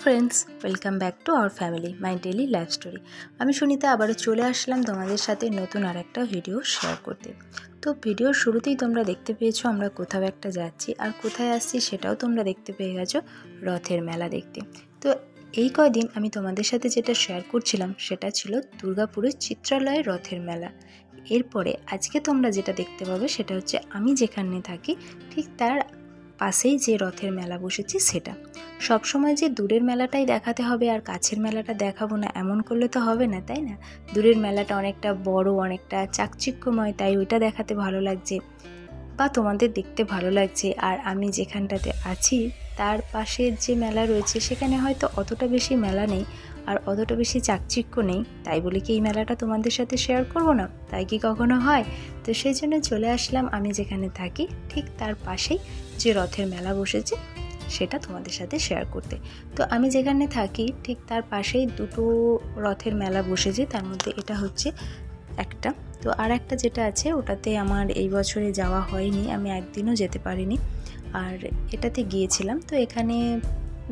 Friends, welcome back to our family my daily life story. আমি সুনিতা আবারও চলে আসলাম তোমাদের সাথে নতুন আর একটা ভিডিও শেয়ার করতে। তো ভিডিওর শুরুতেই তোমরা দেখতে পেয়েছো আমরা কোথাও একটা যাচ্ছি, আর কোথায় আসছি সেটাও তোমরা দেখতে পেয়ে গেছো, রথের মেলা দেখতে। তো এই কয়দিন আমি তোমাদের সাথে যেটা শেয়ার করছিলাম সেটা ছিল দুর্গাপুরের চিত্রালয়ের রথের মেলা। এরপরে আজকে তোমরা যেটা দেখতে পাবে সেটা হচ্ছে আমি যেখানে থাকি ঠিক তার পাশেই যে রথের মেলা বসেছে সেটা। সবসময় যে দূরের মেলাটাই দেখাতে হবে আর কাছের মেলাটা দেখাবো না, এমন করলে তো হবে না, তাই না? দূরের মেলাটা অনেকটা বড়, অনেকটা চাকচিক্যময়, তাই ওইটা দেখাতে ভালো লাগছে বা তোমাদের দেখতে ভালো লাগছে। আর আমি যেখানটাতে আছি তার পাশের যে মেলা রয়েছে সেখানে হয়তো অতটা বেশি মেলা নেই আর অতটা বেশি চাকচিক্য নেই, তাই বলে কি এই মেলাটা তোমাদের সাথে শেয়ার করব না? তাই কি কখনো হয়? তো সেই জন্য চলে আসলাম আমি যেখানে থাকি ঠিক তার পাশেই যে রথের মেলা বসেছে সেটা তোমাদের সাথে শেয়ার করতে। তো আমি যেখানে থাকি ঠিক তার পাশেই দুটো রথের মেলা বসেছে, তার মধ্যে এটা হচ্ছে একটা। তো আর একটা যেটা আছে ওটাতে আমার এই বছরে যাওয়া হয়নি, আমি একদিনও যেতে পারিনি, আর এটাতে গিয়েছিলাম। তো এখানে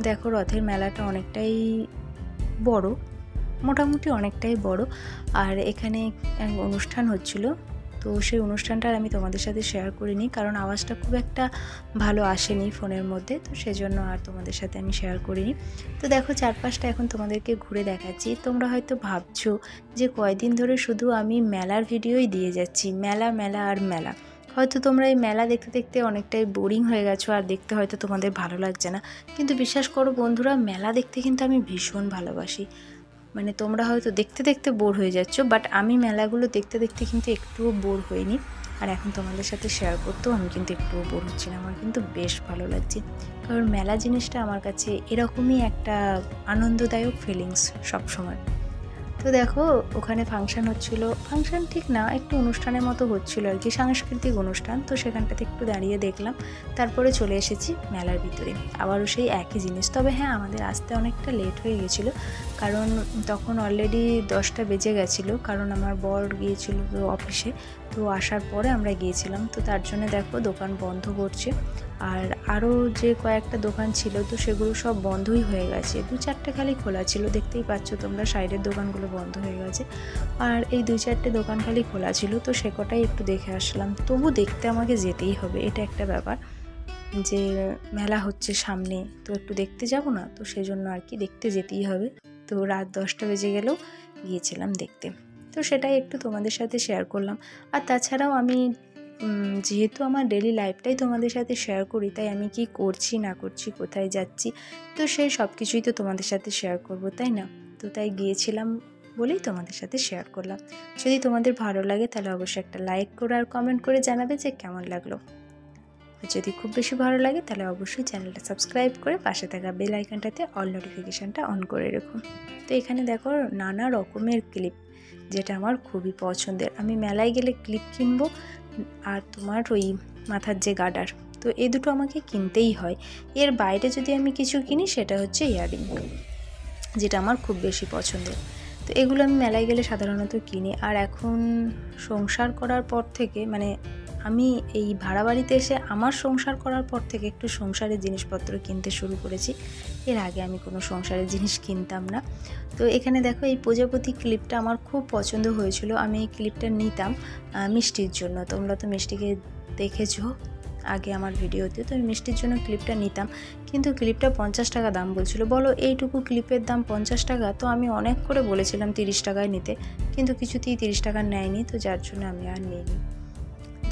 দেখো রথের মেলাটা অনেকটাই বড়, মোটামুটি অনেকটাই বড়, আর এখানে এক অনুষ্ঠান হচ্ছিল। তো সেই অনুষ্ঠানটার আমি তোমাদের সাথে শেয়ার করিনি, কারণ আওয়াজটা খুব একটা ভালো আসেনি ফোনের মধ্যে, তো সেজন্য আর তোমাদের সাথে আমি শেয়ার করিনি। তো দেখো চারপাশটা এখন তোমাদেরকে ঘুরে দেখাচ্ছি। তোমরা হয়তো ভাবছো যে কয়দিন ধরে শুধু আমি মেলার ভিডিওই দিয়ে যাচ্ছি, মেলা মেলা আর মেলা। হয়তো তোমরা এই মেলা দেখতে দেখতে অনেকটাই বোরিং হয়ে গেছো আর দেখতে হয়তো তোমাদের ভালো লাগছে না, কিন্তু বিশ্বাস করো বন্ধুরা, মেলা দেখতে কিন্তু আমি ভীষণ ভালোবাসি। মানে তোমরা হয়তো দেখতে দেখতে বোর হয়ে যাচ্ছ, বাট আমি মেলাগুলো দেখতে দেখতে কিন্তু একটুও বোর হইনি, আর এখন তোমাদের সাথে শেয়ার করতেও আমি কিন্তু একটুও বোর হচ্ছি না, আমার কিন্তু বেশ ভালো লাগছে। কারণ মেলা জিনিসটা আমার কাছে এরকমই একটা আনন্দদায়ক ফিলিংস সবসময়। তো দেখো ওখানে ফাংশান হচ্ছিল, ফাংশান ঠিক না, একটু অনুষ্ঠানের মতো হচ্ছিল আর কি, সাংস্কৃতিক অনুষ্ঠান। তো সেখানটাতে একটু দাঁড়িয়ে দেখলাম, তারপরে চলে এসেছি মেলার ভিতরে। আবারও সেই একই জিনিস, তবে হ্যাঁ আমাদের আসতে অনেকটা লেট হয়ে গেছিলো, কারণ তখন অলরেডি 10টা বেজে গেছিলো, কারণ আমার বর গিয়েছিল তো অফিসে, তো আসার পরে আমরা গিয়েছিলাম। তো তার জন্য দেখো দোকান বন্ধ করছে, আর আরও যে কয়েকটা দোকান ছিল তো সেগুলো সব বন্ধই হয়ে গেছে, 2-4টে খালি খোলা ছিল, দেখতেই পাচ্ছ তোমরা সাইডের দোকানগুলো বন্ধ হয়ে গেছে, আর এই 2-4টে দোকান খালি খোলা ছিল। তো সে কটাই একটু দেখে আসলাম, তবু দেখতে আমাকে যেতেই হবে, এটা একটা ব্যাপার যে মেলা হচ্ছে সামনে, তো একটু দেখতে যাব না, তো সেজন্য আর কি দেখতে যেতেই হবে। তো রাত 10টা বেজে গেলেও গিয়েছিলাম দেখতে, তো সেটাই একটু তোমাদের সাথে শেয়ার করলাম। আর তাছাড়াও আমি যেহেতু আমার ডেলি লাইফটাই তোমাদের সাথে শেয়ার করি, তাই আমি কি করছি না করছি, কোথায় যাচ্ছি, তো সেই সব কিছুই তো তোমাদের সাথে শেয়ার করব, তাই না? তো তাই গিয়েছিলাম বলেই তোমাদের সাথে শেয়ার করলাম। যদি তোমাদের ভালো লাগে তাহলে অবশ্যই একটা লাইক করে আর কমেন্ট করে জানাবে যে কেমন লাগলো। আর যদি খুব বেশি ভালো লাগে তাহলে অবশ্যই চ্যানেলটা সাবস্ক্রাইব করে পাশে থাকা বেল আইকনটাতে অল নোটিফিকেশানটা অন করে রাখুন। তো এখানে দেখো নানা রকমের ক্লিপ, যেটা আমার খুবই পছন্দের। আমি মেলায় গেলে ক্লিপ কিনবো, আর তোমার ওই মাথার যে গার্ডার, তো এই দুটো আমাকে কিনতেই হয়। এর বাইরে যদি আমি কিছু কিনি সেটা হচ্ছে ইয়াররিং, যেটা আমার খুব বেশি পছন্দের। তো এগুলো আমি মেলায় গেলে সাধারণত কিনি। আর এখন সংসার করার পর থেকে, মানে আমি এই ভাড়া বাড়িতে এসে আমার সংসার করার পর থেকে একটু সংসারের জিনিসপত্র কিনতে শুরু করেছি। এর আগে আমি কোনো সংসারের জিনিস কিনতাম না। তো এখানে দেখো এই প্রজাপতি ক্লিপটা আমার খুব পছন্দ হয়েছিল, আমি এই ক্লিপটা নিতাম মিষ্টির জন্য। তোমরা তো মিষ্টিকে দেখেছো আগে আমার ভিডিওতে, তো আমি মিষ্টির জন্য ক্লিপটা নিতাম, কিন্তু ক্লিপটা 50 টাকা দাম বলছিল। বলো এইটুকু ক্লিপের দাম 50 টাকা? তো আমি অনেক করে বলেছিলাম 30 টাকায় নিতে, কিন্তু কিছুতেই 30 টাকা নেয়নি, তো যার জন্য আমি আর নিইনি।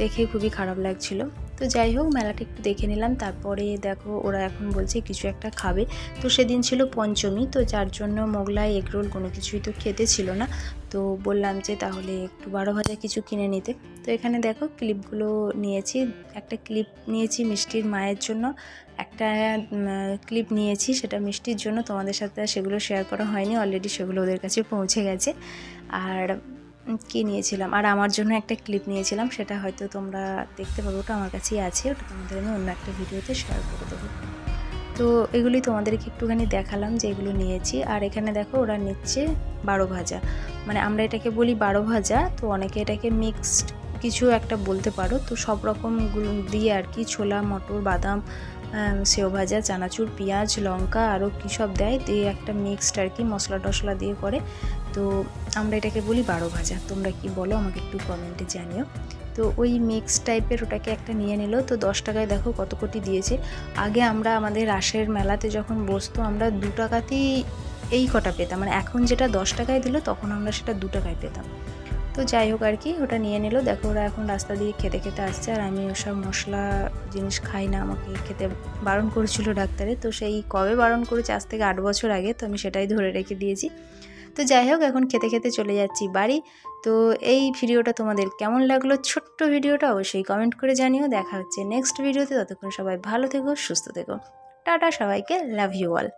দেখে খুবই খারাপ লাগছিল। তো যাই হোক মেলাটা একটু দেখে নিলাম, তারপরে দেখো ওরা এখন বলছে কিছু একটা খাবে। তো সেদিন ছিল পঞ্চমী, তো যার জন্য মোগলাই এগরোল কোনো কিছুই তো খেতে ছিল না, তো বললাম যে তাহলে একটু 12 ভাজা কিছু কিনে নিতে। তো এখানে দেখো ক্লিপগুলো নিয়েছি, একটা ক্লিপ নিয়েছি মিষ্টির মায়ের জন্য, একটা ক্লিপ নিয়েছি সেটা মিষ্টির জন্য। তোমাদের সাথে সেগুলো শেয়ার করা হয়নি, অলরেডি সেগুলো ওদের কাছে পৌঁছে গেছে। আর কি নিয়েছিলাম, আর আমার জন্য একটা ক্লিপ নিয়েছিলাম, সেটা হয়তো তোমরা দেখতে পাবো, ওটা আমার কাছেই আছে, ওটা তোমাদের আমি অন্য একটা ভিডিওতে শেয়ার করে দেবো। তো এগুলি তোমাদেরকে একটুখানি দেখালাম যে এগুলো নিয়েছি। আর এখানে দেখো ওরা নিচ্ছে 12 ভাজা, মানে আমরা এটাকে বলি 12 ভাজা, তো অনেকে এটাকে মিক্সড কিছু একটা বলতে পারো। তো সব রকম দিয়ে আর কি, ছোলা, মটর, বাদাম, সেও ভাজা, চানাচুর, পেঁয়াজ, লঙ্কা আরও কী সব দেয় দিয়ে একটা মিক্সড আর কি মশলা টশলা দিয়ে করে। তো আমরা এটাকে বলি 12 ভাজা, তোমরা কি বলো আমাকে একটু কমেন্টে জানিও। তো ওই মিক্স টাইপের ওটাকে একটা নিয়ে নিল। তো 10 টাকায় দেখো কত কোটি দিয়েছে। আগে আমরা আমাদের রাসের মেলাতে যখন বসতো আমরা 2 টাকাতেই এই কটা পেতাম, মানে এখন যেটা 10 টাকায় দিল তখন আমরা সেটা 2 টাকায় পেতাম। তো যাই হোক আর কি, ওটা নিয়ে নিল। দেখো ওরা এখন রাস্তা দিয়ে খেতে খেতে আসছে, আর আমি ওসব মশলা জিনিস খাই না, আমাকে খেতে বারণ করেছিল ডাক্তারে। তো সেই কবে বারণ করেছে, আজ থেকে 8 বছর আগে, তো আমি সেটাই ধরে রেখে দিয়েছি। তো যাই হোক এখন খেতে খেতে চলে যাচ্ছি বাড়ি। তো এই ভিডিওটা তোমাদের কেমন লাগলো, ছোট্ট ভিডিওটা অবশ্যই কমেন্ট করে জানিও। দেখা হচ্ছে নেক্সট ভিডিওতে, ততক্ষণ সবাই ভালো থেকো, সুস্থ থেকো, টাটা সবাইকে, লাভ ইউ অল।